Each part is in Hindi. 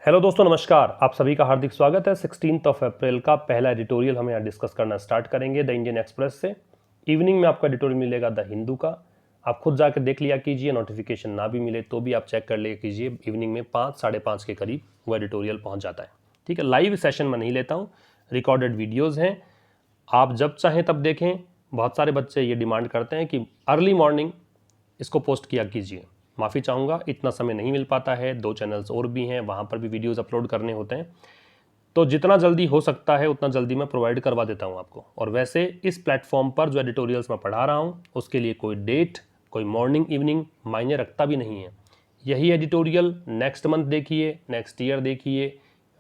हेलो दोस्तों, नमस्कार। आप सभी का हार्दिक स्वागत है। 16 अप्रैल का पहला एडिटोरियल हम यहाँ डिस्कस करना स्टार्ट करेंगे द इंडियन एक्सप्रेस से। इवनिंग में आपका एडिटोरियल मिलेगा द हिंदू का। आप खुद जाकर देख लिया कीजिए, नोटिफिकेशन ना भी मिले तो भी आप चेक कर लिया कीजिए। इवनिंग में 5 साढ़े 5 के करीब वो एडिटोरियल पहुँच जाता है। ठीक है, लाइव सेशन में नहीं लेता हूँ, रिकॉर्डेड वीडियोज़ हैं, आप जब चाहें तब देखें। बहुत सारे बच्चे ये डिमांड करते हैं कि अर्ली मॉर्निंग इसको पोस्ट किया कीजिए। माफ़ी चाहूँगा, इतना समय नहीं मिल पाता है। 2 चैनल्स और भी हैं, वहाँ पर भी वीडियोज़ अपलोड करने होते हैं, तो जितना जल्दी हो सकता है उतना जल्दी मैं प्रोवाइड करवा देता हूँ आपको। और वैसे इस प्लेटफॉर्म पर जो एडिटोरियल्स मैं पढ़ा रहा हूँ उसके लिए कोई डेट, कोई मॉर्निंग इवनिंग मायने रखता भी नहीं है। यही एडिटोरियल नेक्स्ट मंथ देखिए, नेक्स्ट ईयर देखिए,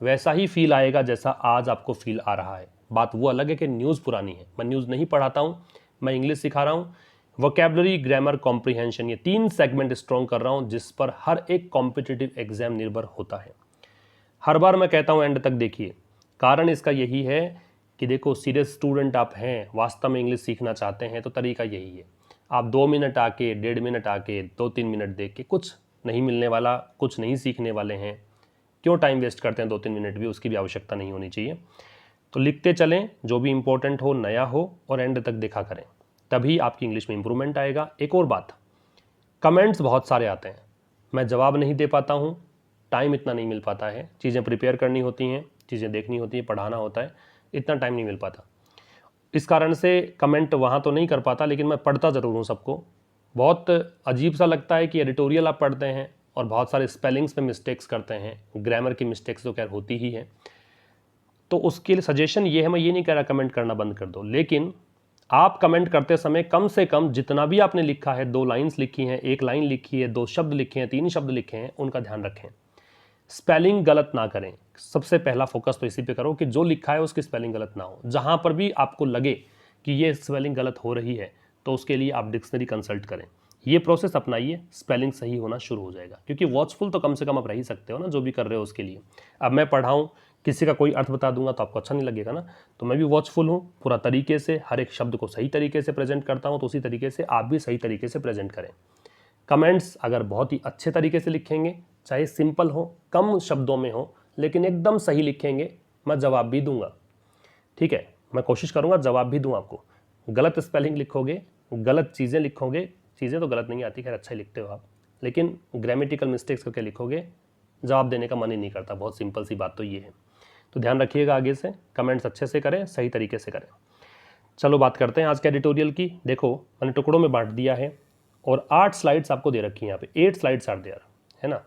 वैसा ही फील आएगा जैसा आज आपको फील आ रहा है। बात वो अलग है कि न्यूज़ पुरानी है। मैं न्यूज़ नहीं पढ़ाता हूँ, मैं इंग्लिश सिखा रहा हूँ। वोकैबुलरी, ग्रामर, कॉम्प्रिहेंशन, ये 3 सेगमेंट स्ट्रॉन्ग कर रहा हूँ जिस पर हर एक कॉम्पिटिटिव एग्जाम निर्भर होता है। हर बार मैं कहता हूँ एंड तक देखिए। कारण इसका यही है कि देखो, सीरियस स्टूडेंट आप हैं, वास्तव में इंग्लिश सीखना चाहते हैं, तो तरीका यही है। आप 2 मिनट आके, 1.5 मिनट आके, 2-3 मिनट देख के कुछ नहीं मिलने वाला, कुछ नहीं सीखने वाले हैं। क्यों टाइम वेस्ट करते हैं 2-3 मिनट भी, उसकी भी आवश्यकता नहीं होनी चाहिए। तो लिखते चलें, जो भी इंपॉर्टेंट हो, नया हो, और एंड तक देखा करें, तभी आपकी इंग्लिश में इंप्रूवमेंट आएगा। एक और बात, कमेंट्स बहुत सारे आते हैं, मैं जवाब नहीं दे पाता हूँ, टाइम इतना नहीं मिल पाता है, चीज़ें प्रिपेयर करनी होती हैं, चीज़ें देखनी होती हैं, पढ़ाना होता है, इतना टाइम नहीं मिल पाता। इस कारण से कमेंट वहाँ तो नहीं कर पाता, लेकिन मैं पढ़ता ज़रूर हूँ सबको। बहुत अजीब सा लगता है कि एडिटोरियल आप पढ़ते हैं और बहुत सारे स्पेलिंग्स में मिस्टेक्स करते हैं, ग्रामर की मिस्टेक्स तो खैर होती ही है। तो उसके लिए सजेशन ये है, मैं ये नहीं कह रहा कमेंट करना बंद कर दो, लेकिन आप कमेंट करते समय कम से कम जितना भी आपने लिखा है, 2 लाइन्स लिखी हैं, 1 लाइन लिखी है, 2 शब्द लिखे हैं, 3 शब्द लिखे हैं, उनका ध्यान रखें। स्पेलिंग गलत ना करें। सबसे पहला फोकस तो इसी पे करो कि जो लिखा है उसकी स्पेलिंग गलत ना हो। जहाँ पर भी आपको लगे कि ये स्पेलिंग गलत हो रही है तो उसके लिए आप डिक्शनरी कंसल्ट करें। ये प्रोसेस अपनाइए, स्पेलिंग सही होना शुरू हो जाएगा। क्योंकि वॉचफुल तो कम से कम आप रह ही सकते हो ना, जो भी कर रहे हो उसके लिए। अब मैं पढ़ाऊँ, किसी का कोई अर्थ बता दूंगा तो आपको अच्छा नहीं लगेगा ना। तो मैं भी वॉचफुल हूँ, पूरा तरीके से हर एक शब्द को सही तरीके से प्रेजेंट करता हूँ, तो उसी तरीके से आप भी सही तरीके से प्रेजेंट करें। कमेंट्स अगर बहुत ही अच्छे तरीके से लिखेंगे, चाहे सिंपल हो, कम शब्दों में हो, लेकिन एकदम सही लिखेंगे, मैं जवाब भी दूंगा। ठीक है, मैं कोशिश करूंगा जवाब भी दूं आपको। गलत स्पेलिंग लिखोगे, गलत चीज़ें लिखोगे, चीज़ें तो गलत नहीं आती, खैर अच्छा ही लिखते हो आप, लेकिन ग्रामेटिकल मिस्टेक्स करके लिखोगे, जवाब देने का मन ही नहीं करता। बहुत सिंपल सी बात तो ये है। तो ध्यान रखिएगा, आगे से कमेंट्स अच्छे से करें, सही तरीके से करें। चलो बात करते हैं आज के एडिटोरियल की। देखो, मैंने टुकड़ों में बांट दिया है और 8 स्लाइड्स आपको दे रखी हैं यहाँ पे। 8 स्लाइड्स आर देयर, है ना।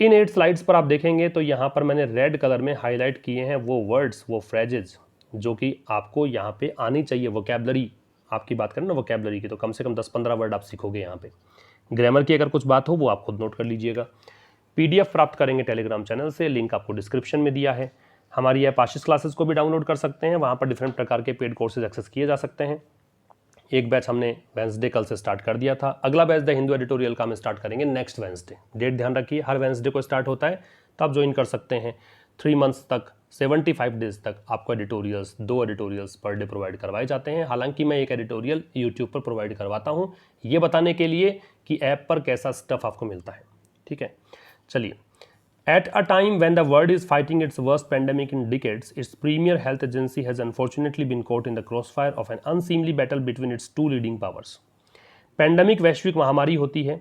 इन 8 स्लाइड्स पर आप देखेंगे तो यहाँ पर मैंने रेड कलर में हाईलाइट किए हैं वो वर्ड्स, वो फ्रेजेज जो कि आपको यहाँ पे आनी चाहिए। वोकैबुलरी आपकी बात करें ना, वोकैबुलरी की, तो कम से कम 10-15 वर्ड आप सीखोगे यहाँ पे। ग्रामर की अगर कुछ बात हो वो आप खुद नोट कर लीजिएगा। PDF प्राप्त करेंगे टेलीग्राम चैनल से, लिंक आपको डिस्क्रिप्शन में दिया है। हमारी ऐप आशीष क्लासेस को भी डाउनलोड कर सकते हैं, वहाँ पर डिफरेंट प्रकार के पेड कोर्सेज एक्सेस किए जा सकते हैं। एक बैच हमने वेंसडे कल से स्टार्ट कर दिया था, अगला बैच द हिंदू एडिटोरियल का हम स्टार्ट करेंगे नेक्स्ट वेंसडे। डेट ध्यान रखिए, हर वेंसडे को स्टार्ट होता है, तो आप ज्वाइन कर सकते हैं। 3 मंथ्स तक, 75 डेज तक आपको editorials, 2 editorials per day provide करवाए जाते हैं। हालांकि मैं एक एडिटोरियल यूट्यूब पर प्रोवाइड करवाता हूँ, ये बताने के लिए कि ऐप पर कैसा स्टफ आपको मिलता है। ठीक है, चलिए। At a time when the world is fighting its worst pandemic in decades, its premier health agency has unfortunately been caught in the crossfire of an unseemly battle between its 2 leading powers. Pandemic वैश्विक महामारी होती है।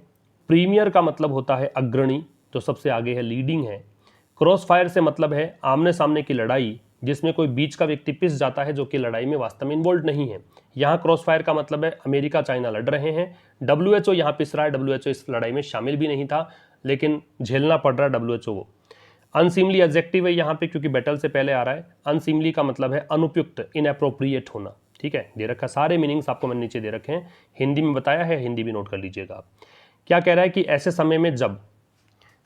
प्रीमियर का मतलब होता है अग्रणी, जो सबसे आगे है, लीडिंग है। क्रॉस फायर से मतलब है आमने सामने की लड़ाई, जिसमें कोई बीच का व्यक्ति पिस जाता है जो कि लड़ाई में वास्तव में इन्वॉल्व नहीं है। यहाँ क्रॉस फायर का मतलब है अमेरिका चाइना लड़ रहे हैं, WHO यहाँ पिस रहा है, WHO इस लड़ाई में शामिल भी नहीं था, लेकिन झेलना पड़ रहा है WHO को। अनसीमली एडजेक्टिव है यहाँ पे, क्योंकि बैटल से पहले आ रहा है। अनसीमली का मतलब है अनुपयुक्त, इनएप्रोप्रिएट होना। ठीक है, दे रखा, सारे मीनिंग्स आपको मैंने नीचे दे रखे हैं, हिंदी में बताया है, हिंदी भी नोट कर लीजिएगा आप। क्या कह रहा है कि ऐसे समय में जब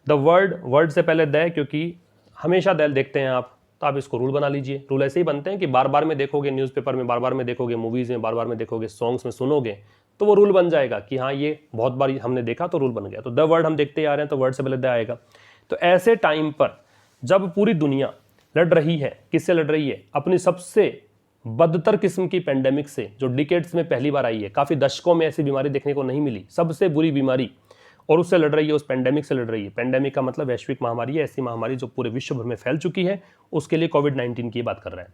द वर्ड से पहले द, क्योंकि हमेशा द देखते हैं आप, तो आप इसको रूल बना लीजिए। रूल ऐसे ही बनते हैं कि बार बार में देखोगे न्यूज़पेपर में, बार बार में देखोगे मूवीज़ में, बार बार में देखोगे सॉन्ग्स में, सुनोगे तो वो रूल बन जाएगा कि हाँ ये बहुत बार हमने देखा तो रूल बन गया। तो द वर्ड हम देखते आ रहे हैं तो वर्ड से पहले द आएगा। तो ऐसे टाइम पर जब पूरी दुनिया लड़ रही है, किससे लड़ रही है? अपनी सबसे बदतर किस्म की पेंडेमिक से, जो डिकेड्स में पहली बार आई है। काफ़ी दशकों में ऐसी बीमारी देखने को नहीं मिली, सबसे बुरी बीमारी, और उससे लड़ रही है, उस पेंडेमिक से लड़ रही है। पेंडेमिक का मतलब वैश्विक महामारी है, ऐसी महामारी जो पूरे विश्व भर में फैल चुकी है, उसके लिए कोविड-19 की बात कर रहा है।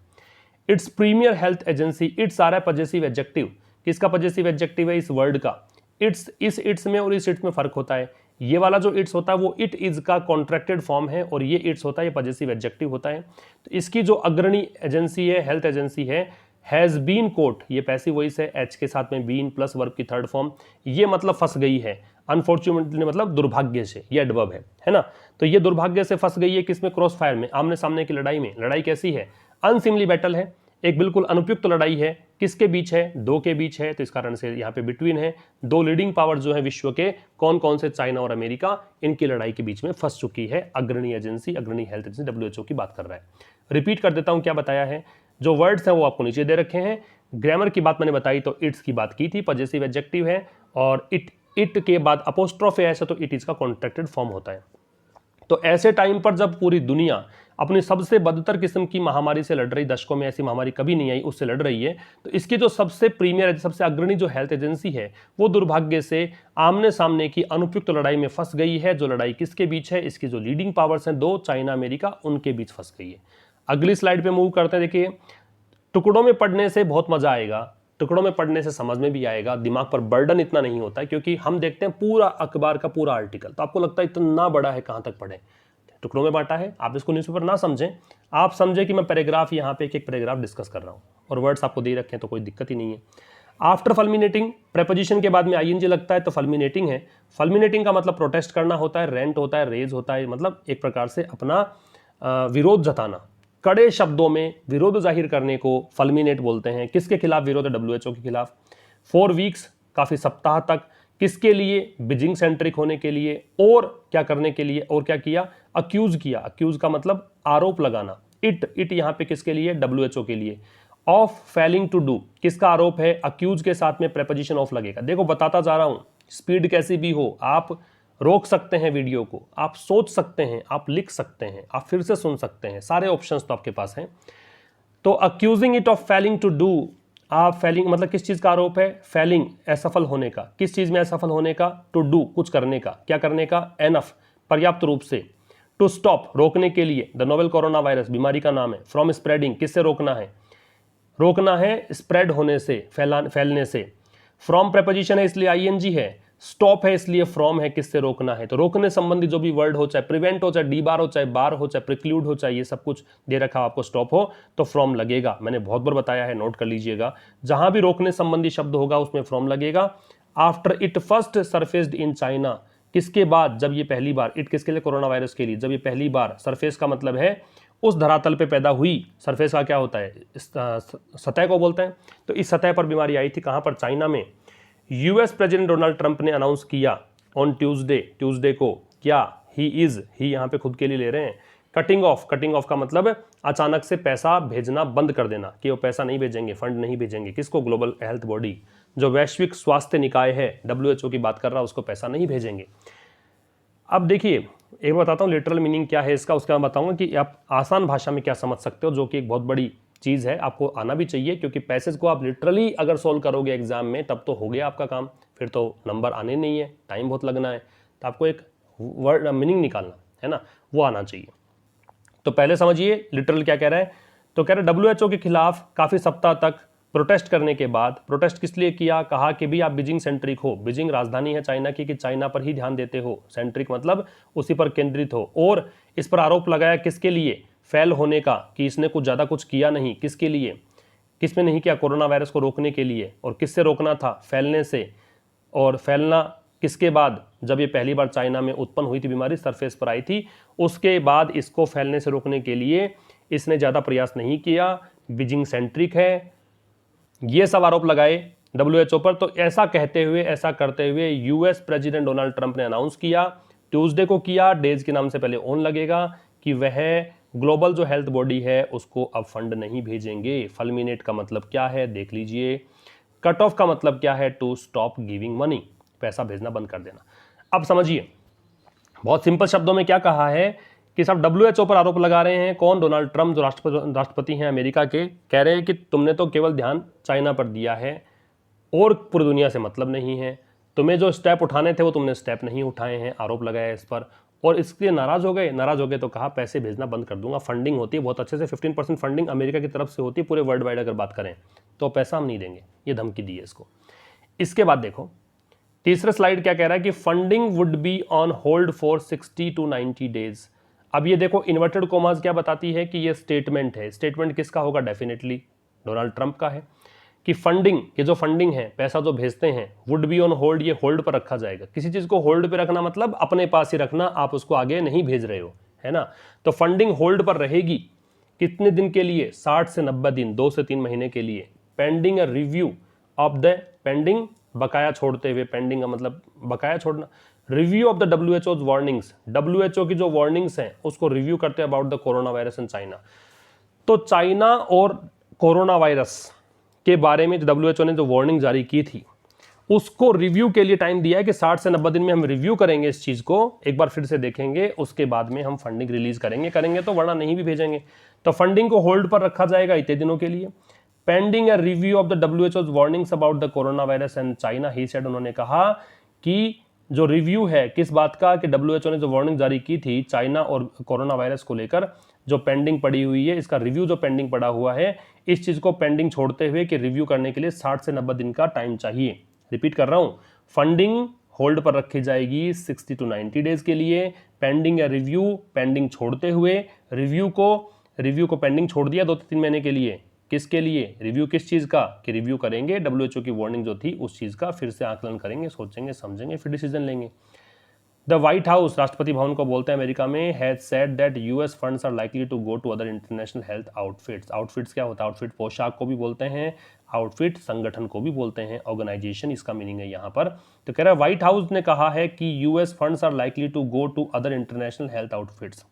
It's premier health agency, it's आ रहा है पजेसिव एडजेक्टिव। किसका पजेसिव एडजेक्टिव है? इस वर्ड का। इट्स, इस इट्स में और इस इट्स में फर्क होता है। ये वाला जो इट्स होता है वो इट इज का कॉन्ट्रैक्टेड फॉर्म है, और ये इट्स होता है, ये पजेसिव एडजेक्टिव होता है। तो इसकी जो अग्रणी एजेंसी है, हेल्थ एजेंसी है, हैज बीन कोट, ये पैसिव वॉइस है, एच के साथ में बीन प्लस वर्ब की थर्ड फॉर्म, ये मतलब फंस गई है। अनफॉर्चुनेटली मतलब दुर्भाग्य से, ये एडवर्ब है ना। तो ये दुर्भाग्य से फंस गई है किसमें? क्रॉस फायर में, आमने सामने की लड़ाई में। लड़ाई कैसी है? अनसिमली बैटल है, एक बिल्कुल अनुपयुक्त लड़ाई है। किसके बीच है? दो के बीच है, तो इस कारण से यहाँ पे बिटवीन है। दो लीडिंग पावर जो है विश्व के, कौन कौन से? चाइना और अमेरिका, इनकी लड़ाई के बीच में फंस चुकी है अग्रणी एजेंसी, अग्रणी हेल्थ एजेंसी WHO की बात कर रहा है। रिपीट कर देता हूं क्या बताया है। जो वर्ड्स हैं वो आपको नीचे दे रखे हैं। ग्रामर की बात मैंने बताई तो इट्स की बात की थी, पजेसिव एडजेक्टिव है, और इट के बाद अपोस्ट्रोफ है ऐसा, तो इट इज का कॉन्ट्रैक्टेड फॉर्म होता है। तो ऐसे टाइम पर जब पूरी दुनिया अपनी सबसे बदतर किस्म की महामारी से लड़ रही, दशकों में ऐसी महामारी कभी नहीं आई, उससे लड़ रही है, तो इसकी जो सबसे प्रीमियर, सबसे अग्रणी जो हेल्थ एजेंसी है, वो दुर्भाग्य से आमने सामने की अनुपयुक्त लड़ाई में फंस गई है। जो लड़ाई किसके बीच है? इसकी जो लीडिंग पावर्स हैं दो, चाइना अमेरिका, उनके बीच फंस गई है। अगली स्लाइड पे मूव करते हैं। देखिए, टुकड़ों में पढ़ने से बहुत मजा आएगा, टुकड़ों में पढ़ने से समझ में भी आएगा, दिमाग पर बर्डन इतना नहीं होता है, क्योंकि हम देखते हैं पूरा अखबार का पूरा आर्टिकल, तो आपको लगता है इतना बड़ा है, कहाँ तक पढ़ें। टुकड़ों में बांटा है, आप इसको न्यूज़पेपर ना समझें, आप समझें कि मैं पैराग्राफ यहाँ पे एक एक पैराग्राफ डिस्कस कर रहा हूँ, और वर्ड्स आपको दे रखे हैं तो कोई दिक्कत ही नहीं है। आफ्टर फल्मिनेटिंग, प्रेपोजिशन के बाद में आईएनजी लगता है तो फल्मिनेटिंग है। फल्मिनेटिंग का मतलब प्रोटेस्ट करना होता है, रेंट होता है, रेज होता है, मतलब एक प्रकार से अपना विरोध जताना, कड़े शब्दों में विरोध जाहिर करने को फल्मिनेट बोलते हैं। किसके खिलाफ विरोध है? WHO के खिलाफ। 4 वीक्स, काफी सप्ताह तक। किसके लिए? बीजिंग सेंट्रिक होने के लिए। और क्या करने के लिए? और क्या किया? अक्यूज किया। अक्यूज का मतलब आरोप लगाना। इट यहाँ पे किसके लिए? WHO के लिए। ऑफ फेलिंग टू डू, किसका आरोप है? अक्यूज के साथ में प्रेपोजिशन ऑफ लगेगा। देखो बताता जा रहा हूं, स्पीड कैसी भी हो, आप रोक सकते हैं वीडियो को, आप सोच सकते हैं, आप लिख सकते हैं, आप फिर से सुन सकते हैं, सारे ऑप्शंस तो आपके पास हैं। तो accusing it of failing to do, आप फेलिंग मतलब किस चीज का आरोप है? फेलिंग, असफल होने का। किस चीज में असफल होने का? टू डू, कुछ करने का। क्या करने का? एनफ, पर्याप्त रूप से। टू स्टॉप, रोकने के लिए। द नोवेल कोरोना वायरस, बीमारी का नाम है। फ्रॉम स्प्रेडिंग, किससे रोकना है? रोकना है स्प्रेड होने से, फैलने से। फ्रॉम प्रेपोजिशन है इसलिए आईएनजी है। स्टॉप है इसलिए फ्रॉम है, किससे रोकना है? तो रोकने संबंधी जो भी वर्ड हो, चाहे प्रिवेंट हो, चाहे डीबार हो, चाहे बार हो, चाहे प्रिक्लूड हो, चाहे ये सब कुछ दे रखा हो आपको, स्टॉप हो तो फ्रॉम लगेगा। मैंने बहुत बार बताया है, नोट कर लीजिएगा। जहां भी रोकने संबंधी शब्द होगा उसमें फ्रॉम लगेगा। After it first surfaced in China, किसके बाद? जब ये पहली बार, इट किसके लिए? कोरोना वायरस के लिए। जब ये पहली बार, सरफेस का मतलब है उस धरातल पे पैदा हुई। सरफेस का क्या होता है? सतह को बोलते हैं। तो इस सतह पर बीमारी आई थी, कहां पर? चाइना में। यूएस प्रेसिडेंट डोनाल्ड ट्रंप ने अनाउंस किया ऑन ट्यूसडे को, क्या? ही यहाँ पे खुद के लिए ले रहे हैं। कटिंग ऑफ का मतलब अचानक से पैसा भेजना बंद कर देना, कि वो पैसा नहीं भेजेंगे, फंड नहीं भेजेंगे। किसको? ग्लोबल हेल्थ बॉडी, जो वैश्विक स्वास्थ्य निकाय है, WHO की बात कर रहा है, उसको पैसा नहीं भेजेंगे। अब देखिए, एक बताता हूँ लिटरल मीनिंग क्या है इसका, उसका मैं बताऊंगा कि आप आसान भाषा में क्या समझ सकते हो, जो कि एक बहुत बड़ी चीज़ है, आपको आना भी चाहिए, क्योंकि पैसेज को आप लिटरली अगर सोल्व करोगे एग्जाम में तब तो हो गया आपका काम, फिर तो नंबर आने नहीं है, टाइम बहुत लगना है। तो आपको एक वर्ड मीनिंग निकालना है ना, वो आना चाहिए। तो पहले समझिए लिटरल क्या कह रहा है। तो कह रहा है WHO के खिलाफ काफ़ी सप्ताह तक प्रोटेस्ट करने के बाद, प्रोटेस्ट किस लिए किया? कहा कि भी आप बीजिंग सेंट्रिक हो, बीजिंग राजधानी है चाइना की, कि चाइना पर ही ध्यान देते हो, सेंट्रिक मतलब उसी पर केंद्रित हो। और इस पर आरोप लगाया किसके लिए? फेल होने का, कि इसने कुछ ज़्यादा कुछ किया नहीं। किसके लिए? किसमें नहीं किया? कोरोना वायरस को रोकने के लिए। और किससे रोकना था? फैलने से। और फैलना किसके बाद? जब ये पहली बार चाइना में उत्पन्न हुई थी बीमारी, सरफेस पर आई थी, उसके बाद इसको फैलने से रोकने के लिए इसने ज़्यादा प्रयास नहीं किया, बीजिंग सेंट्रिक है, ये सब आरोप लगाए WHO पर। तो ऐसा कहते हुए, ऐसा करते हुए यूएस प्रेसिडेंट डोनाल्ड ट्रंप ने अनाउंस किया, ट्यूसडे को किया, डेज के नाम से पहले ऑन लगेगा, कि वह ग्लोबल जो हेल्थ बॉडी है उसको अब फंड नहीं भेजेंगे। फल्मिनेट का मतलब क्या है देख लीजिए। कट ऑफ का मतलब क्या है? टू स्टॉप गिविंग मनी, पैसा भेजना बंद कर देना। अब समझिए, बहुत सिंपल शब्दों में क्या कहा है कि सब WHO पर आरोप लगा रहे हैं। कौन? डोनाल्ड ट्रंप, जो राष्ट्रपति हैं अमेरिका के, कह रहे हैं कि तुमने तो केवल ध्यान चाइना पर दिया है और पूरी दुनिया से मतलब नहीं है। तुम्हें जो स्टेप उठाने थे वो तुमने स्टेप नहीं उठाए हैं, आरोप लगाया इस पर, और इसके नाराज हो गए तो कहा पैसे भेजना बंद कर दूंगा। फंडिंग होती है बहुत अच्छे से, 15% फंडिंग अमेरिका की तरफ से होती है पूरे वर्ल्ड वाइड अगर बात करें तो, पैसा हम नहीं देंगे, ये धमकी दी है इसको। इसके बाद देखो तीसरा स्लाइड क्या कह रहा है कि funding would be on hold for 60 to 90 days. अब ये देखो इन्वर्टेड कोमास क्या बताती है कि ये स्टेटमेंट है, स्टेटमेंट किसका होगा, डेफिनेटली डोनाल्ड ट्रंप का है, कि फंडिंग, ये जो फंडिंग है, पैसा जो भेजते हैं, वुड बी ऑन होल्ड, ये होल्ड पर रखा जाएगा। किसी चीज को होल्ड पे रखना मतलब अपने पास ही रखना, आप उसको आगे नहीं भेज रहे हो, है ना। तो फंडिंग होल्ड पर रहेगी कितने दिन के लिए, 60 से 90 दिन, 2 से 3 महीने के लिए, pending a review of the, pending बकाया छोड़ते हुए, पेंडिंग का मतलब बकाया छोड़ना, review of the WHO warnings, WHO की जो वार्निंग्स हैं उसको रिव्यू करते हैं about the corona virus in China. तो चाइना और कोरोना वायरस के बारे में WHO ने जो वार्निंग जारी की थी उसको रिव्यू के लिए टाइम दिया है कि 60 से 90 दिन में हम रिव्यू करेंगे, इस चीज को एक बार फिर से देखेंगे, उसके बाद में हम फंडिंग रिलीज करेंगे तो वरना नहीं भी भेजेंगे। तो फंडिंग को होल्ड पर रखा जाएगा इतने दिनों के लिए। Pending a review of the WHO warnings about the corona virus and China, he said, उन्होंने कहा कि जो रिव्यू है किस बात का, कि WHO ने जो वार्निंग जारी की थी चाइना और कोरोना वायरस को लेकर, जो पेंडिंग पड़ी हुई है, इसका रिव्यू जो पेंडिंग पड़ा हुआ है, इस चीज को पेंडिंग छोड़ते हुए कि रिव्यू करने के लिए 60 से 90 दिन का टाइम चाहिए। रिपीट कर रहा हूं, फंडिंग होल्ड पर रखी जाएगी 60 to 90 डेज के लिए, पेंडिंग या रिव्यू, पेंडिंग छोड़ते हुए, रिव्यू को पेंडिंग छोड़ दिया 2-3 महीने के लिए, किसके लिए, रिव्यू किस चीज का, कि रिव्यू करेंगे WHO की वार्निंग जो थी उस चीज का, फिर से आकलन करेंगे, सोचेंगे समझेंगे, फिर डिसीजन लेंगे। The white house, Rashtrapati Bhavan को बोलते हैं अमेरिका में, has said that US funds are likely to go to other international health outfits. Outfits क्या होता है, आउटफिट पोशाक को भी बोलते हैं, आउटफिट संगठन को भी बोलते हैं, ऑर्गेनाइजेशन इसका मीनिंग है यहाँ पर। तो कह रहा है व्हाइट हाउस ने कहा है कि US funds are likely to go to other international health outfits,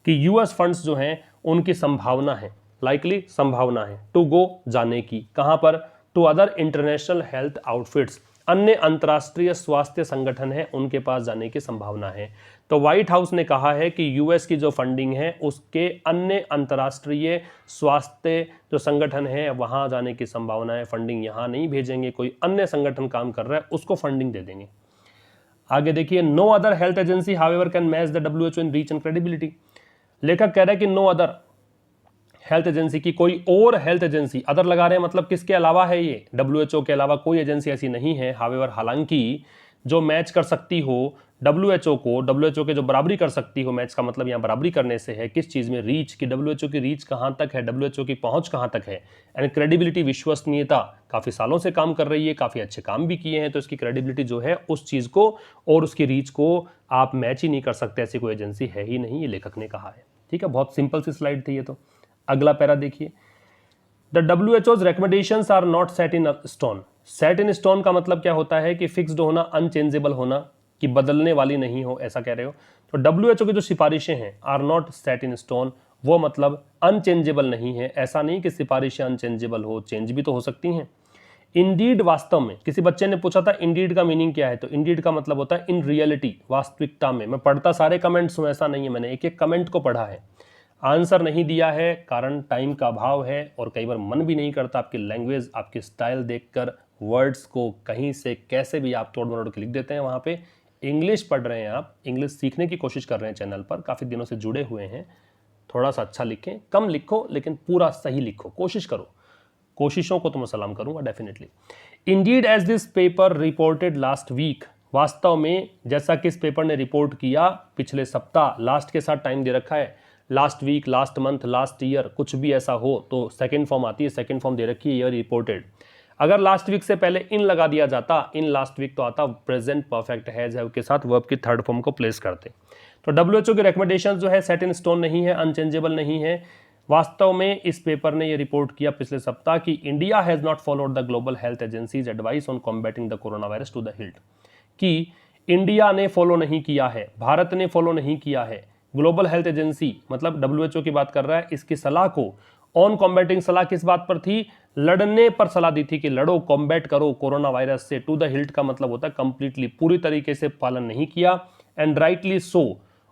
कि US फंड्स जो हैं उनकी संभावना है, लाइकली संभावना है, टू गो जाने की, कहां पर, to other international health outfits, अन्य अंतर्राष्ट्रीय स्वास्थ्य संगठन है उनके पास जाने की संभावना है। तो व्हाइट हाउस ने कहा है कि US की जो फंडिंग है उसके अन्य अंतर्राष्ट्रीय स्वास्थ्य जो संगठन है वहां जाने की संभावना है, फंडिंग यहां नहीं भेजेंगे, कोई अन्य संगठन काम कर रहा है उसको फंडिंग दे देंगे। आगे देखिए, no other health agency however can match the WHO in reach and credibility. लेखक कह रहा है कि नो अदर हेल्थ एजेंसी, की कोई और हेल्थ एजेंसी, अदर लगा रहे हैं मतलब किसके अलावा है ये, WHO के अलावा कोई एजेंसी ऐसी नहीं है, हावेवर हालांकि, जो मैच कर सकती हो WHO को, WHO के जो बराबरी कर सकती हो, मैच का मतलब यहाँ बराबरी करने से है किस चीज में, रीच की, WHO की रीच कहाँ तक है, WHO की पहुंच कहाँ तक है, एंड क्रेडिबिलिटी, विश्वसनीयता, काफी सालों से काम कर रही है, काफी अच्छे काम भी किए हैं, तो इसकी क्रेडिबिलिटी जो है उस चीज को और उसकी रीच को आप मैच ही नहीं कर सकते, ऐसी कोई एजेंसी है ही नहीं, ये लेखक ने कहा है। ठीक है, बहुत सिंपल सी स्लाइड थी ये तो। अगला पैरा देखिए, the WHO's recommendations are not set in stone। Set in stone का मतलब क्या होता है कि फिक्स्ड होना, अनचेंजेबल होना, कि बदलने वाली नहीं हो, ऐसा कह रहे हो। तो WHO की जो सिफारिशें हैं are not set in stone, वो मतलब अनचेंजेबल नहीं है, ऐसा नहीं कि सिफारिशें अनचेंजेबल हो, चेंज भी तो हो सकती हैं। इंडीड, वास्तव में, किसी बच्चे ने पूछा था इंडीड का मीनिंग क्या है, तो इंडीड का मतलब होता है इन रियलिटी, वास्तविकता में। मैं पढ़ता सारे कमेंट्स हूं, ऐसा नहीं है, मैंने एक एक कमेंट को पढ़ा है, आंसर नहीं दिया है, कारण टाइम का अभाव है, और कई बार मन भी नहीं करता आपकी लैंग्वेज, आपकी स्टाइल देखकर वर्ड्स को कहीं से कैसे भी आप तोड़ मरोड़ के लिख देते हैं। वहाँ पे इंग्लिश पढ़ रहे हैं आप, इंग्लिश सीखने की कोशिश कर रहे हैं, चैनल पर काफ़ी दिनों से जुड़े हुए हैं, थोड़ा सा अच्छा लिखें, कम लिखो लेकिन पूरा सही लिखो, कोशिश करो, कोशिशों को तो मैं सलाम करूंगा definitely. Indeed as this paper reported last week, वास्तव में जैसा कि इस पेपर ने रिपोर्ट किया पिछले सप्ताह, लास्ट के साथ टाइम दे रखा है, last week, last month, last year, कुछ भी ऐसा हो तो सेकंड फॉर्म आती है, सेकंड फॉर्म दे रखी है ईयर रिपोर्टेड। अगर लास्ट वीक से पहले इन लगा दिया जाता, इन लास्ट वीक, तो आता प्रेजेंट परफेक्ट हैज हैव के साथ वर्ब की थर्ड फॉर्म को प्लेस करते। तो WHO की रिकमेंडेशन जो है सेट इन स्टोन नहीं है, अनचेंजेबल नहीं है। वास्तव में इस पेपर ने यह रिपोर्ट किया पिछले सप्ताह कि India has not followed the global health agencies advice on combating the corona virus to the hilt, कि इंडिया ने फॉलो नहीं किया है, भारत ने फॉलो नहीं किया है ग्लोबल हेल्थ एजेंसी, मतलब WHO की बात कर रहा है, इसकी सलाह को, ऑन कॉम्बैटिंग, सलाह किस बात पर थी, लड़ने पर सलाह दी थी कि लड़ो, कॉम्बैट करो कोरोना वायरस से, टू द हिल्ट का मतलब होता है कंप्लीटली, पूरी तरीके से पालन नहीं किया, एंड राइटली सो,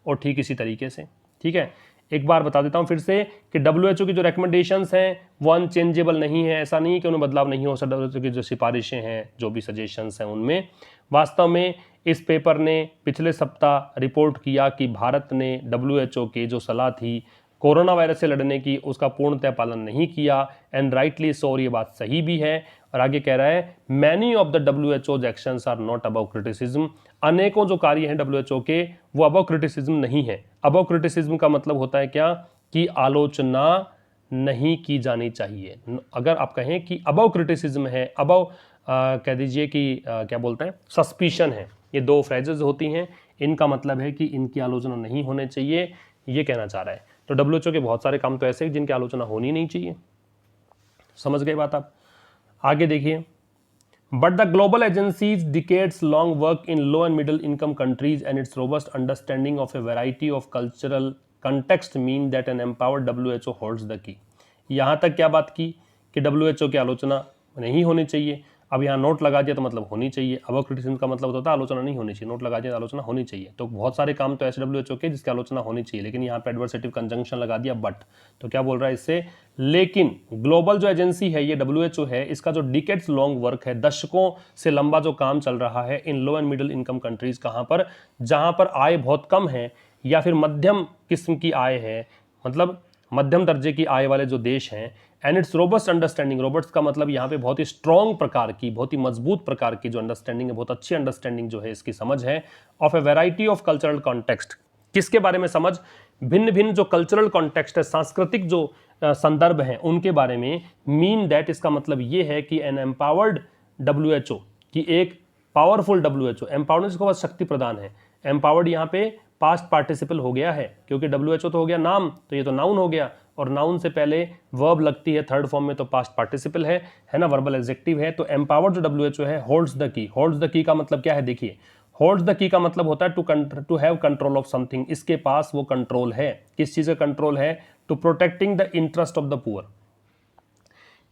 और ठीक इसी तरीके से। ठीक है, एक बार बता देता हूं फिर से कि WHO की जो रिकमेंडेशंस हैं वो अनचेंजेबल नहीं है। ऐसा नहीं है कि उन्हें बदलाव नहीं हो सकता। WHO की जो सिफारिशें हैं, जो भी सजेशंस हैं, उनमें वास्तव में इस पेपर ने पिछले सप्ताह रिपोर्ट किया कि भारत ने WHO की जो सलाह थी कोरोना वायरस से लड़ने की, उसका पूर्णतः पालन नहीं किया, एंड राइटली सो। और ये बात सही भी है। और आगे कह रहा है many of the WHO's actions are not above criticism. अनेकों जो कार्य हैं WHO के वो अबव क्रिटिसिज्म नहीं है। अबव क्रिटिसिज्म का मतलब होता है क्या, कि आलोचना नहीं की जानी चाहिए। अगर आप कहें कि अबव क्रिटिसिज्म है, अबव कह दीजिए कि क्या बोलते हैं, सस्पिशन है, ये दो फ्रेजेस होती हैं, इनका मतलब है कि इनकी आलोचना नहीं होनी चाहिए, ये कहना चाह रहा है। तो WHO के बहुत सारे काम तो ऐसे हैं जिनकी आलोचना होनी नहीं चाहिए। समझ गए बात आप? आगे देखिए, but the global agencies decades long work in low and middle income countries and its robust understanding of a variety of cultural context mean that an empowered WHO holds the key. यहां तक क्या बात की कि WHO की आलोचना नहीं होनी चाहिए। अब यहाँ नोट लगा दिया तो मतलब होनी चाहिए। अबव क्रिटिसिज्म का मतलब होता है आलोचना नहीं होनी चाहिए, नोट लगा दिया तो आलोचना होनी चाहिए। तो बहुत सारे काम तो ऐसे WHO के जिसकी आलोचना होनी चाहिए, लेकिन यहाँ पे एडवर्सेटिव कंजंक्शन लगा दिया बट। तो क्या बोल रहा है इससे, लेकिन ग्लोबल जो एजेंसी है ये WHO है, इसका जो डिकेड्स लॉन्ग वर्क है, दशकों से लंबा जो काम चल रहा है इन low and middle income countries, कहाँ पर, जहाँ पर आय बहुत कम है या फिर मध्यम किस्म की आय है, मतलब मध्यम दर्जे की आय वाले जो देश हैं, and its robust understanding, robust का मतलब यहाँ पे बहुत ही स्ट्रॉन्ग प्रकार की, बहुत ही मजबूत प्रकार की जो अंडरस्टैंडिंग है, बहुत अच्छी अंडरस्टैंडिंग जो है इसकी समझ है, of a variety of cultural context. किसके बारे में समझ, भिन्न भिन्न जो कल्चरल कॉन्टेक्स्ट है, सांस्कृतिक जो संदर्भ हैं उनके बारे में। मीन दैट, इसका मतलब ये है कि एन एम्पावर्ड WHO, की एक पावरफुल WHO, एम्पावर्ड इसको बस शक्ति प्रदान है, एम्पावर्ड यहाँ पे पास्ट पार्टिसिपल हो गया है, क्योंकि WHO तो हो गया नाम, तो ये तो नाउन हो गया, और नाउन से पहले वर्ब लगती है थर्ड फॉर्म में, तो पास्ट पार्टिसिपल है ना, वर्बल एडजेक्टिव है। तो एम्पावर्ड जो WHO है होल्ड्स द की। होल्ड्स द की का मतलब क्या है, देखिए, होल्ड्स द की का मतलब होता है to have control of something. इसके पास वो कंट्रोल है, किस चीज का कंट्रोल है, to protecting the interest of the poor,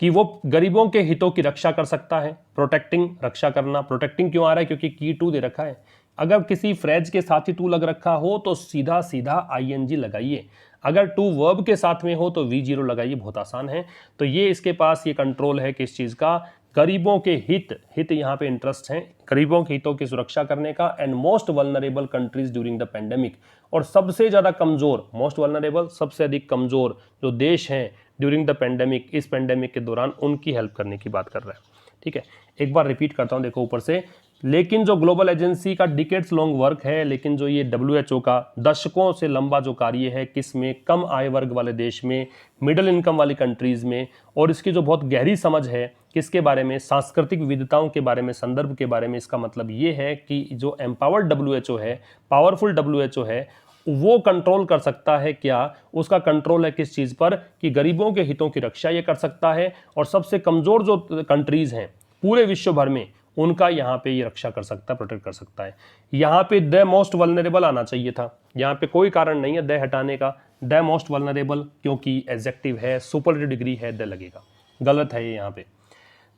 कि वो गरीबों के हितों की रक्षा कर सकता है। प्रोटेक्टिंग, रक्षा करना, प्रोटेक्टिंग क्यों आ रहा है, क्योंकि की टू दे रखा है। अगर किसी फ्रेज के साथ ही टू लग रखा हो तो सीधा सीधा ING लगाइए, अगर टू वर्ब के साथ में हो तो V0 लगाइए, बहुत आसान है। तो ये इसके पास ये कंट्रोल है किस चीज का, गरीबों के हित यहाँ पे इंटरेस्ट हैं, गरीबों के हितों की सुरक्षा करने का, and most vulnerable countries during the pandemic, और सबसे ज्यादा कमजोर, मोस्ट वल्नरेबल सबसे अधिक कमजोर जो देश हैं ड्यूरिंग द पेंडेमिक, इस पेंडेमिक के दौरान उनकी हेल्प करने की बात कर रहा है। ठीक है, एक बार रिपीट करता हूं, देखो ऊपर से, लेकिन जो ग्लोबल एजेंसी का डिकेड्स लॉन्ग वर्क है, लेकिन जो ये WHO का दशकों से लंबा जो कार्य है, किस में, कम आय वर्ग वाले देश में, मिडिल इनकम वाली कंट्रीज में, और इसकी जो बहुत गहरी समझ है किसके बारे में, सांस्कृतिक विविधताओं के बारे में, संदर्भ के बारे में। इसका मतलब ये है कि जो एम्पावर्ड WHO है, पावरफुल WHO है, वो कंट्रोल कर सकता है क्या, उसका कंट्रोल है किस चीज पर, कि गरीबों के हितों की रक्षा ये कर सकता है, और सबसे कमजोर जो कंट्रीज हैं पूरे विश्व भर में उनका यहाँ पे ये रक्षा कर सकता है, प्रोटेक्ट कर सकता है। यहाँ पे द मोस्ट वल्नरेबल आना चाहिए था, यहाँ पे कोई कारण नहीं है द हटाने का, द मोस्ट वल्नरेबल, क्योंकि एडजेक्टिव है, सुपरलेटिव डिग्री है, द लगेगा, गलत है ये यहाँ पे।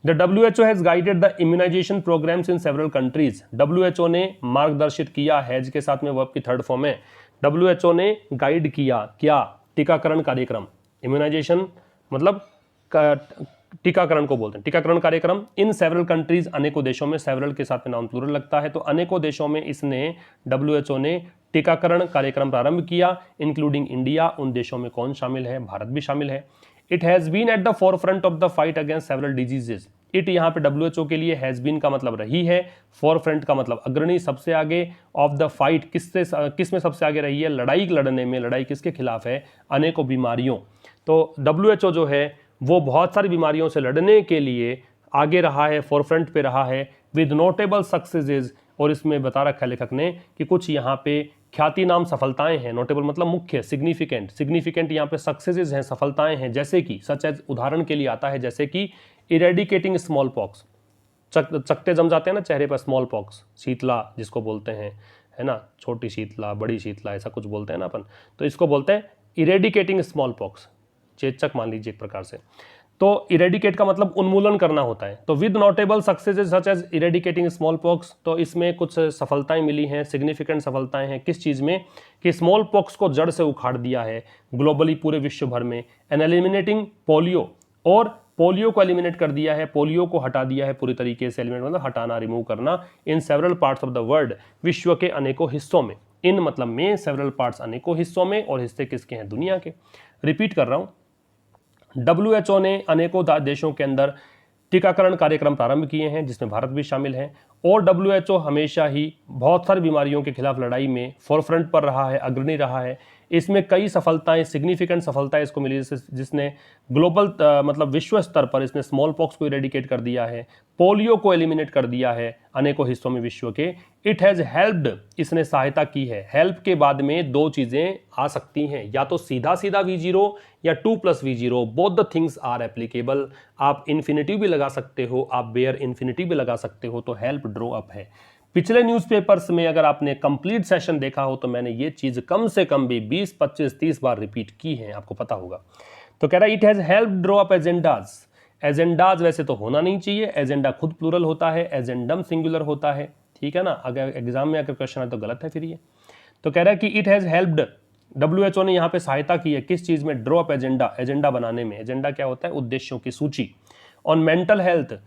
The WHO has guided the immunization programs in several countries. WHO ने मार्गदर्शित किया, हैज के साथ में वर्ब की थर्ड फॉर्म है, WHO ने गाइड किया क्या, टीकाकरण कार्यक्रम, इम्यूनाइजेशन मतलब टीकाकरण को बोलते हैं, टीकाकरण कार्यक्रम, इन सेवरल कंट्रीज, अनेकों देशों में, सेवरल के साथ में नाउन प्लूरल लगता है, तो अनेकों देशों में इसने WHO ने टीकाकरण कार्यक्रम प्रारंभ किया, इंक्लूडिंग इंडिया। उन देशों में कौन शामिल है, भारत भी शामिल है। It has been at the forefront of the fight against several diseases. It यहाँ पे WHO के लिए हैज बीन का मतलब रही है, फोरफ्रंट का मतलब अग्रणी, सबसे आगे, ऑफ द फाइट किस में सबसे आगे रही है, लड़ाई लड़ने में। लड़ाई किसके खिलाफ है, अनेकों बीमारियों। तो WHO जो है वो बहुत सारी बीमारियों से लड़ने के लिए आगे रहा है, फोरफ्रंट पे रहा है, विद नोटेबल सक्सेसेस। और इसमें बता रखा है लेखक ने कि कुछ यहाँ पे ख्याति नाम सफलताएं हैं, नोटेबल मतलब मुख्य, सिग्निफिकेंट यहाँ पे सक्सेसेस हैं, सफलताएं हैं, जैसे कि सच एज, उदाहरण के लिए आता है जैसे कि इरेडिकेटिंग स्मॉल पॉक्स, चकते जम जाते हैं ना चेहरे पर, स्मॉल पॉक्स, शीतला जिसको बोलते हैं, है ना, छोटी शीतला, बड़ी शीतला, ऐसा कुछ बोलते हैं ना अपन, तो इसको बोलते हैं इरेडिकेटिंग स्मॉल पॉक्स, चेचक मान लीजिए एक प्रकार से। तो इरेडिकेट का मतलब उन्मूलन करना होता है। तो with notable successes such as eradicating smallpox, तो इसमें कुछ सफलताएं मिली हैं, सिग्निफिकेंट सफलताएं हैं किस चीज़ में कि स्मॉल पॉक्स को जड़ से उखाड़ दिया है ग्लोबली, पूरे विश्व भर में। एंड एलिमिनेटिंग पोलियो, और पोलियो को एलिमिनेट कर दिया है, पोलियो को हटा दिया है पूरी तरीके से, एलिमिनेट मतलब हटाना, रिमूव करना, in several parts of the world, विश्व के अनेकों हिस्सों में। इन मतलब में, सेवरल पार्ट्स अनेकों हिस्सों में, और हिस्से किसके हैं? दुनिया के। रिपीट कर रहा हूं, WHO ने अनेकों देशों के अंदर टीकाकरण कार्यक्रम प्रारंभ किए हैं जिसमें भारत भी शामिल है, और WHO हमेशा ही बहुत सारी बीमारियों के खिलाफ लड़ाई में फोरफ्रंट पर रहा है, अग्रणी रहा है। इसमें कई सफलताएं, सिग्निफिकेंट सफलताएं इसको मिली, जिसने ग्लोबल मतलब विश्व स्तर पर इसने स्मॉल पॉक्स को इरेडिकेट कर दिया है, पोलियो को एलिमिनेट कर दिया है अनेकों हिस्सों में विश्व के। इट हैज़ हेल्प्ड, इसने सहायता की है। हेल्प के बाद में दो चीज़ें आ सकती हैं, या तो सीधा सीधा V0 या 2+V0, both the things are applicable. आप इन्फिनिटिव भी लगा सकते हो, आप बेयर इन्फिनिटिव भी लगा सकते हो, तो हेल्प ड्रॉ अप है। पिछले न्यूज़पेपर्स में अगर आपने कंप्लीट सेशन देखा हो तो मैंने ये चीज़ कम से कम भी 20, 25, 30 बार रिपीट की है, आपको पता होगा। तो कह रहा है it has help draw up agendas. Agendas वैसे तो होना नहीं चाहिए, एजेंडा खुद प्लूरल होता है, एजेंडम सिंगुलर होता है, ठीक है ना। अगर एग्जाम में अगर क्वेश्चन है तो गलत है फिर ये। तो कह रहा है कि इट हैज़ हेल्प्ड, WHO ने यहाँ पे सहायता की है किस चीज़ में? ड्रॉ अप एजेंडा, एजेंडा बनाने में। एजेंडा क्या होता है? उद्देश्यों की सूची। ऑन मेंटल हेल्थ,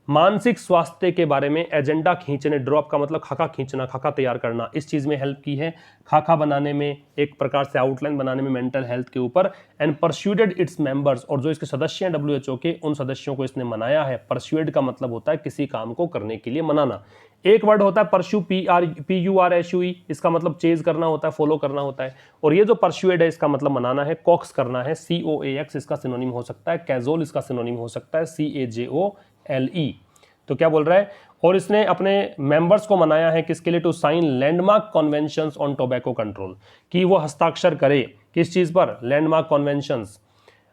मानसिक स्वास्थ्य के बारे में एजेंडा खींचने, ड्रॉप का मतलब खाका खींचना, खाका तैयार करना, इस चीज़ में हेल्प की है। खाका बनाने में, एक प्रकार से आउटलाइन बनाने में मेंटल हेल्थ के ऊपर। एंड परस्यूडेड इट्स मेंबर्स, और जो इसके सदस्य हैं WHO के, उन सदस्यों को इसने मनाया है। परस्यूड का मतलब होता है किसी काम को करने के लिए मनाना। एक वर्ड होता है परस्यू, PURSUE, इसका मतलब चेज करना होता है, फॉलो करना होता है। और ये जो परस्यूड है इसका मतलब मनाना है, कॉक्स करना है, COAX इसका सिनोनिम हो सकता है, कैजोल इसका सिनोनिम हो सकता है, CAJOLE। तो क्या बोल रहा है? और इसने अपने मेंबर्स को मनाया है किसके लिए? To sign landmark conventions on tobacco control, कि वो हस्ताक्षर करे किस चीज़ पर? Landmark conventions.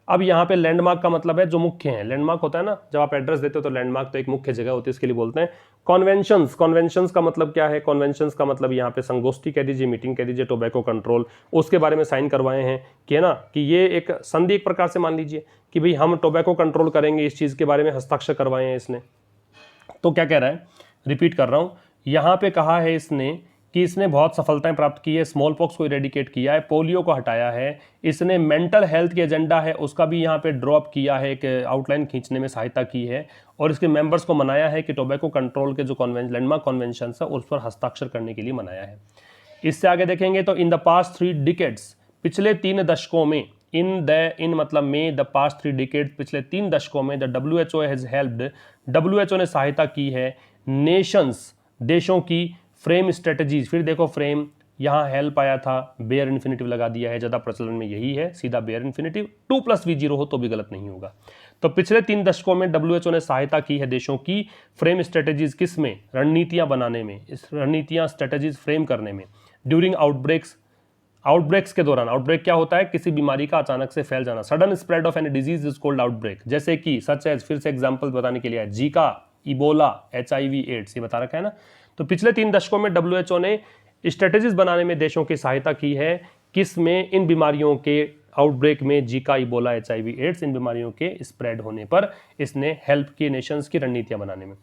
अब यहाँ पे लैंडमार्क का मतलब है जो मुख्य है। लैंडमार्क होता है ना, जब आप एड्रेस देते हो तो लैंडमार्क तो एक मुख्य जगह होती है, इसके लिए बोलते हैं। कन्वेंशंस, कन्वेंशंस का मतलब क्या है? कन्वेंशंस का मतलब यहाँ पे संगोष्ठी कह दीजिए, मीटिंग कह दीजिए, टोबैको कंट्रोल, उसके बारे में साइन करवाए हैं कि है ना, कि ये एक संधि एक प्रकार से मान लीजिए कि भाई हम टोबैको कंट्रोल करेंगे, इस चीज़ के बारे में हस्ताक्षर करवाए हैं इसने। तो क्या कह रहा है? रिपीट कर रहा हूं, यहां पे कहा है इसने कि इसने बहुत सफलताएं प्राप्त की है, स्मॉल पॉक्स को इरेडिकेट किया है, पोलियो को हटाया है, इसने मेंटल हेल्थ की एजेंडा है उसका भी यहां पे ड्रॉप किया है, एक आउटलाइन खींचने में सहायता की है, और इसके मेंबर्स को मनाया है कि टोबैको कंट्रोल के जो लैंडमार्क कन्वेंशन है उस पर हस्ताक्षर करने के लिए मनाया है। इससे आगे देखेंगे तो इन द पास्ट 3 डिकेड्स, पिछले 3 दशकों में, इन मतलब में, द पास्ट 3 डिकेड्स, पिछले 3 दशकों में, the WHO has helped, WHO ने सहायता की है नेशंस, देशों की फ्रेम स्ट्रेटजीज। फिर देखो फ्रेम, यहाँ हेल्प आया था, बेयर इन्फिनिटिव लगा दिया है, ज़्यादा प्रचलन में यही है, सीधा बेयर इन्फिनिटिव, 2+V0 हो तो भी गलत नहीं होगा। तो पिछले 3 दशकों में WHO ने सहायता की है देशों की फ्रेम स्ट्रेटजीज, किस में? रणनीतियाँ बनाने में, इस रणनीतियाँ स्ट्रेटजीज फ्रेम करने में। ड्यूरिंग आउटब्रेक्स, आउटब्रेक्स के दौरान, आउटब्रेक क्या होता है? किसी बीमारी का अचानक से फैल जाना। Sudden spread of any disease is called outbreak, जैसे कि सच एज, फिर से एग्जांपल बताने के लिए है, जीका, इबोला, HIV एड्स, ये बता रखा है ना। तो पिछले 3 दशकों में WHO ने स्ट्रेटेजीज बनाने में देशों की सहायता की है, किस में? इन बीमारियों के आउटब्रेक में, जीका, इबोला, HIV एड्स, इन बीमारियों के स्प्रेड होने पर इसने हेल्प की नेशंस की रणनीतियां बनाने में।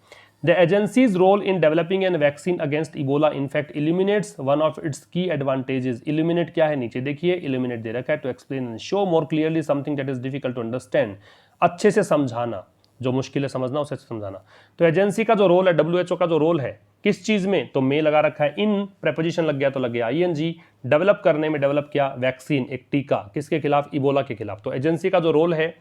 The agency's role in developing a vaccine against Ebola infect eliminates one of its key advantages. Eliminate क्या है? नीचे देखिए, eliminate दे रखा है, to explain and show more clearly something that is difficult to understand. अच्छे से समझाना, जो मुश्किल है समझना उसे समझाना। तो एजेंसी का जो रोल है, WHO का जो रोल है, किस चीज़ में? तो में लगा रखा है, इन प्रेपोजिशन लग गया तो लग गया ING, डेवलप करने में, डेवलप किया वैक्सीन, एक टीका, किसके खिलाफ? इबोला के खिलाफ। तो एजेंसी का जो रोल है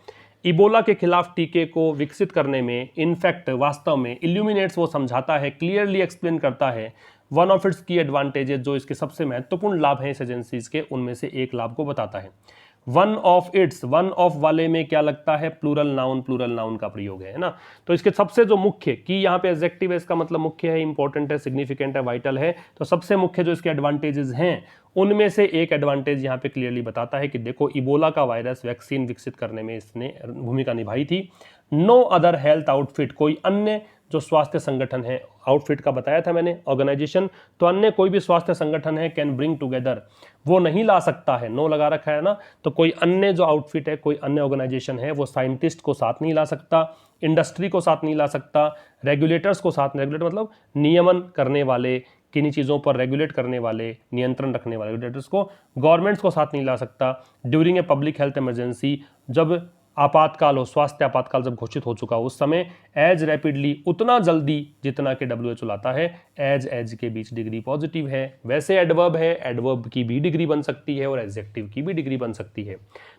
इबोला के खिलाफ टीके को विकसित करने में, इनफैक्ट वास्तव में इल्यूमिनेट्स, वो समझाता है, क्लियरली एक्सप्लेन करता है वन ऑफ इट्स की एडवांटेजेस, जो इसके सबसे महत्वपूर्ण लाभ हैं इस एजेंसीज के, उनमें से एक लाभ को बताता है। One of its, one of वाले में क्या लगता है? प्लूरल नाउन का प्रयोग है ना। तो इसके सबसे जो मुख्य की, यहाँ पे एडजेक्टिव है, इसका मतलब मुख्य है, इंपॉर्टेंट है, सिग्निफिकेंट है, वाइटल है। तो सबसे मुख्य जो इसके एडवांटेजेस हैं उनमें से एक एडवांटेज यहाँ पे क्लियरली बताता है कि देखो, इबोला का वायरस वैक्सीन विकसित करने में इसने भूमिका निभाई थी। नो अदर हेल्थ आउटफिट, कोई अन्य जो स्वास्थ्य संगठन है, आउटफिट का बताया था मैंने, ऑर्गेनाइजेशन, तो अन्य कोई भी स्वास्थ्य संगठन है कैन ब्रिंग टुगेदर, वो नहीं ला सकता है, नो लगा रखा है ना, तो कोई अन्य जो आउटफिट है, कोई अन्य ऑर्गेनाइजेशन है, वो साइंटिस्ट को साथ नहीं ला सकता, इंडस्ट्री को साथ नहीं ला सकता, रेगुलेटर्स को साथ, रेगुलेटर मतलब नियमन करने वाले, किन्हीं चीज़ों पर रेगुलेट करने वाले, नियंत्रण रखने वाले रेगुलेटर्स को, गवर्नमेंट्स को साथ नहीं ला सकता during a public health emergency, जब आपातकाल हो, स्वास्थ्य आपातकाल जब घोषित हो चुका हो उस समय, एज रैपिडली, उतना जल्दी जितना कि WHO लाता है, एज के बीच डिग्री पॉजिटिव है, वैसे एडवर्ब है, एडवर्ब की भी डिग्री बन सकती है और एडजेक्टिव की भी डिग्री बन सकती है।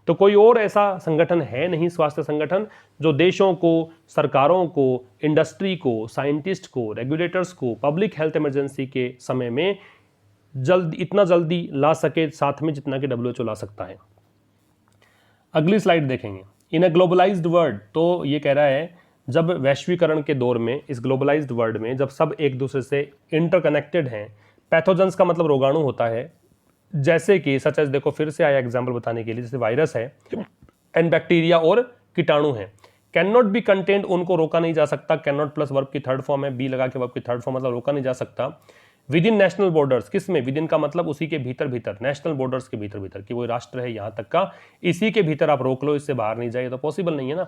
तो कोई और ऐसा संगठन है नहीं, स्वास्थ्य संगठन, जो देशों को, सरकारों को, इंडस्ट्री को, साइंटिस्ट को, रेगुलेटर्स को पब्लिक हेल्थ इमरजेंसी के समय में इतना जल्दी ला सके साथ में जितना कि WHO ला सकता है। अगली स्लाइड देखेंगे। इन अ ग्लोबलाइज्ड वर्ल्ड, तो ये कह रहा है जब वैश्वीकरण के दौर में, इस ग्लोबलाइज्ड वर्ल्ड में जब सब एक दूसरे से इंटरकनेक्टेड हैं, पैथोजेंस का मतलब रोगाणु होता है, जैसे कि सच एज, देखो फिर से आया एग्जाम्पल बताने के लिए, जैसे वायरस है एंड बैक्टीरिया और कीटाणु हैं, कैन नॉट बी कंटेन्ड, उनको रोका नहीं जा सकता, कैन नॉट प्लस वर्ब की थर्ड फॉर्म है, बी लगा के वर्ब की थर्ड फॉर्म, मतलब रोका नहीं जा सकता, विद इन नेशनल बॉर्डर्स, किस में, विद इन का मतलब उसी के भीतर भीतर, नेशनल बॉर्डर्स के भीतर भीतर, कि वो राष्ट्र है यहाँ तक का, इसी के भीतर आप रोक लो, इससे बाहर नहीं जाए, तो पॉसिबल नहीं है ना।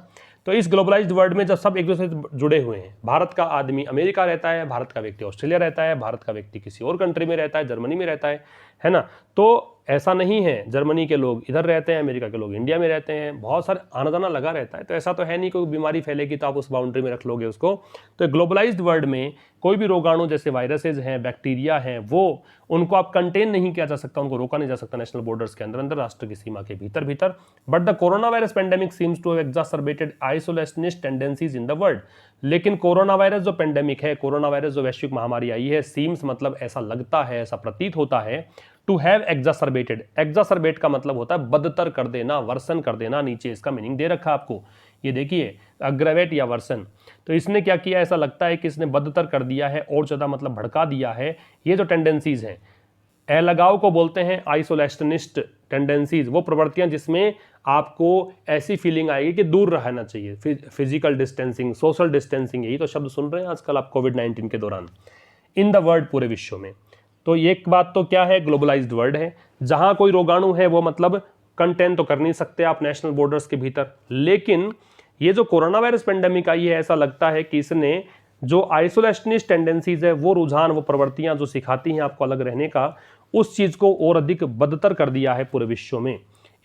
तो इस ग्लोबलाइज्ड वर्ल्ड में जब सब एक दूसरे से जुड़े हुए हैं, भारत का आदमी अमेरिका रहता है, भारत का व्यक्ति ऑस्ट्रेलिया रहता है, भारत का व्यक्ति किसी और कंट्री में रहता है, जर्मनी में रहता है ना, तो ऐसा नहीं है जर्मनी के लोग इधर रहते हैं, अमेरिका के लोग इंडिया में रहते हैं, बहुत सारे आना जाना लगा रहता है, तो ऐसा तो है नहीं कोई बीमारी फैलेगी तो आप उस बाउंड्री में रख लोगे उसको। तो ग्लोबलाइज्ड वर्ल्ड में कोई भी रोगाणु जैसे वायरसेज हैं, बैक्टीरिया हैं, वो उनको आप कंटेन नहीं किया जा सकता, उनको रोका नहीं जा सकता नेशनल बॉर्डर्स के अंदर अंदर, राष्ट्र की सीमा के भीतर भीतर। But the corona virus pandemic seems to have exacerbated isolationist tendencies in the world, लेकिन कोरोना वायरस जो पेंडेमिक है, कोरोना वायरस जो वैश्विक महामारी आई है, सीम्स मतलब ऐसा लगता है, ऐसा प्रतीत होता है, टू हैव एक्सासर्बेटेड, एक्सासर्बेट का मतलब होता है बदतर कर देना, वर्सन कर देना, नीचे इसका मीनिंग दे रखा आपको, ये देखिए अग्रवेट या वर्सन, तो इसने क्या किया, ऐसा लगता है कि इसने बदतर कर दिया है, और ज्यादा मतलब भड़का दिया है, ये जो टेंडेंसीज हैं, अलगाव को बोलते हैं आइसोलेशनिस्ट टेंडेंसीज, वो प्रवृत्तियां जिसमें आपको ऐसी फीलिंग आएगी कि दूर रहना चाहिए, फिजिकल डिस्टेंसिंग, सोशल डिस्टेंसिंग, यही तो शब्द सुन रहे हैं आजकल आप कोविड-19 के दौरान इन द वर्ल्ड, पूरे विश्व में। तो एक बात तो क्या है, ग्लोबलाइज्ड वर्ल्ड है, जहां कोई रोगाणु है वो मतलब कंटेन तो कर नहीं सकते आप नेशनल बॉर्डर्स के भीतर, लेकिन ये जो कोरोना वायरस पेंडेमिक आई है, ऐसा लगता है कि इसने जो आइसोलेशनिस्ट टेंडेंसीज है, वो रुझान, वो प्रवृत्तियां जो सिखाती हैं आपको अलग रहने का, उस चीज को और अधिक बदतर कर दिया है पूरे विश्व में।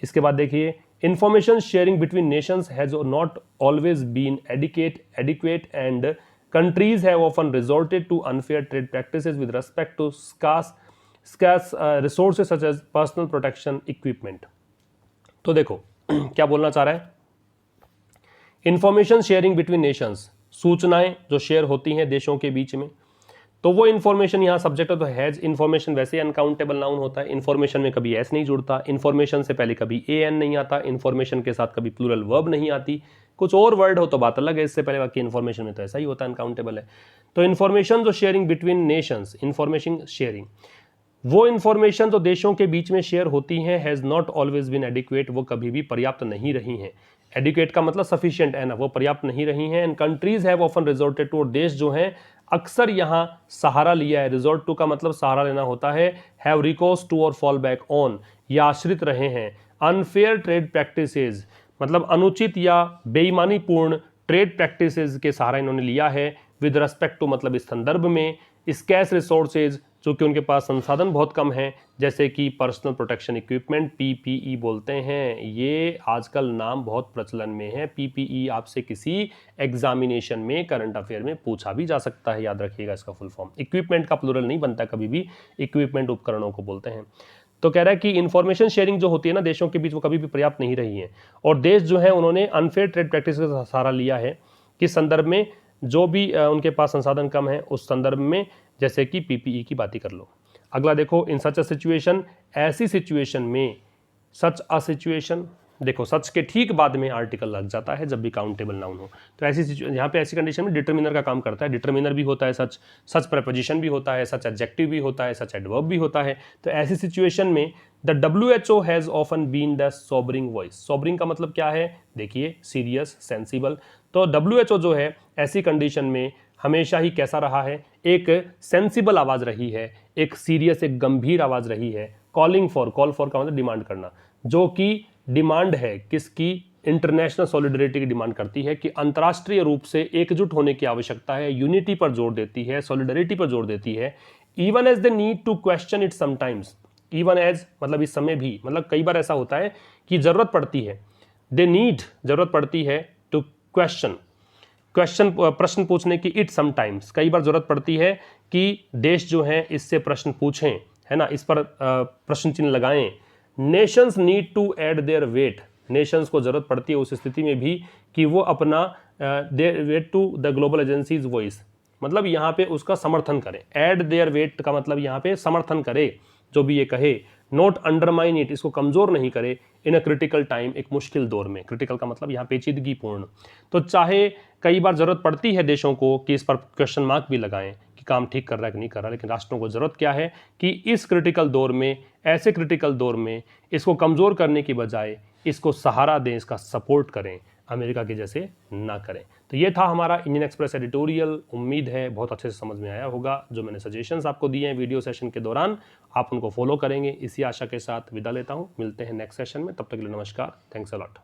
इसके बाद देखिए, information sharing between nations has not always been adequate and countries have often resorted to unfair trade practices with respect to scarce resources such as personal protection equipment। तो देखो क्या बोलना चाह रहा है, इंफॉर्मेशन शेयरिंग बिटवीन नेशंस, सूचनाएं जो शेयर होती हैं देशों के बीच में, तो वो इन्फॉर्मेशन यहाँ सब्जेक्ट है, तो हैज, इन्फॉर्मेशन वैसे अनकाउंटेबल नाउन होता है, इन्फॉर्मेशन में कभी एस नहीं जुड़ता, इन्फॉर्मेशन से पहले कभी एन नहीं आता, इन्फॉर्मेशन के साथ कभी प्लूरल वर्ब नहीं आती, कुछ और वर्ड हो तो बात अलग है, इससे पहले बाकी इन्फॉर्मेशन में तो ऐसा ही होता है, अनकाउंटेबल है। तो इन्फॉर्मेशन जो sharing between nations, information sharing, वो इन्फॉर्मेशन जो देशों के बीच में शेयर होती हैं, has not always been adequate, वो कभी भी पर्याप्त नहीं रही हैं। एडिक्वेट का मतलब सफिशिएंट है ना, वो पर्याप्त नहीं रही हैं। And countries have often resorted to, और देश जो हैं अक्सर यहाँ सहारा लिया है, रिजोर्ट टू का मतलब सहारा लेना होता है, हैव रिकोर्स टू और फॉल बैक ऑन, या आश्रित रहे हैं, अनफेयर ट्रेड प्रैक्टिसेस मतलब अनुचित या बेईमानीपूर्ण ट्रेड प्रैक्टिसेस के सहारा इन्होंने लिया है, विद रेस्पेक्ट टू मतलब इस संदर्भ में, स्कैर्स रिसोर्सेज जो कि उनके पास संसाधन बहुत कम हैं, जैसे कि पर्सनल प्रोटेक्शन इक्विपमेंट, PPE बोलते हैं, ये आजकल नाम बहुत प्रचलन में है। PPE आपसे किसी एग्जामिनेशन में, करंट अफेयर में पूछा भी जा सकता है, याद रखिएगा इसका फुल फॉर्म। इक्विपमेंट का प्लूरल नहीं बनता कभी भी, इक्विपमेंट उपकरणों को बोलते हैं। तो कह रहा है कि इन्फॉर्मेशन शेयरिंग जो होती है ना देशों के बीच, वो कभी भी पर्याप्त नहीं रही है, और देश जो है उन्होंने अनफेयर ट्रेड प्रैक्टिस का सहारा लिया है, किस संदर्भ में, जो भी उनके पास संसाधन कम है उस संदर्भ में, जैसे कि PPE की बात ही कर लो। अगला देखो, इन सच अ सिचुएशन, ऐसी सिचुएशन में, सच अ सिचुएशन, देखो सच के ठीक बाद में आर्टिकल लग जाता है जब भी काउंटेबल नाउन हो, तो ऐसी यहाँ पे ऐसी कंडीशन में डिटरमिनर का काम करता है, डिटरमिनर भी होता है सच, सच प्रेपोजिशन भी होता है, सच एडजेक्टिव भी होता है, सच एडवर्ब भी होता है। तो ऐसी सिचुएशन में the WHO has often been the sobering voice, sobering का मतलब क्या है, देखिए सीरियस, सेंसिबल, तो WHO जो है ऐसी कंडीशन में हमेशा ही कैसा रहा है, एक सेंसिबल आवाज़ रही है, एक सीरियस, एक गंभीर आवाज़ रही है। कॉलिंग फॉर, कॉल फॉर का मतलब डिमांड करना, जो कि डिमांड है किसकी, इंटरनेशनल सॉलिडरिटी की डिमांड करती है कि अंतर्राष्ट्रीय रूप से एकजुट होने की आवश्यकता है, यूनिटी पर जोर देती है, सॉलिडरिटी पर जोर देती है। Even as the need to question it sometimes, even as मतलब इस समय भी, मतलब कई बार ऐसा होता है कि जरूरत पड़ती है, दे नीड, जरूरत पड़ती है टू क्वेश्चन, प्रश्न पूछने की, इट समटाइम्स, कई बार जरूरत पड़ती है कि देश जो है इससे प्रश्न पूछें, है ना, इस पर प्रश्न चिन्ह लगाएं। Nations need to add their weight, nations को जरूरत पड़ती है उस स्थिति में भी कि वो अपना their weight to the global agencies voice, मतलब यहाँ पे उसका समर्थन करें। ऐड देयर वेट का मतलब यहाँ पे समर्थन करे जो भी ये कहे। नोट अंडरमाइन इट, इसको कमजोर नहीं करे। इन अ क्रिटिकल टाइम, एक मुश्किल दौर में, क्रिटिकल का मतलब यहाँ पेचीदगी पूर्ण। तो चाहे कई बार जरूरत पड़ती है देशों को कि इस पर क्वेश्चन मार्क भी लगाएं कि काम ठीक कर रहा है कि नहीं कर रहा, लेकिन राष्ट्रों को जरूरत क्या है कि इस क्रिटिकल दौर में, ऐसे क्रिटिकल दौर में इसको कमजोर करने की बजाय इसको सहारा दें, इसका सपोर्ट करें, अमेरिका के जैसे ना करें। तो ये था हमारा इंडियन एक्सप्रेस एडिटोरियल। उम्मीद है बहुत अच्छे से समझ में आया होगा। जो मैंने सजेशंस आपको दिए हैं वीडियो सेशन के दौरान, आप उनको फॉलो करेंगे, इसी आशा के साथ विदा लेता हूं। मिलते हैं नेक्स्ट सेशन में, तब तक के लिए नमस्कार, थैंक्स अ लॉट।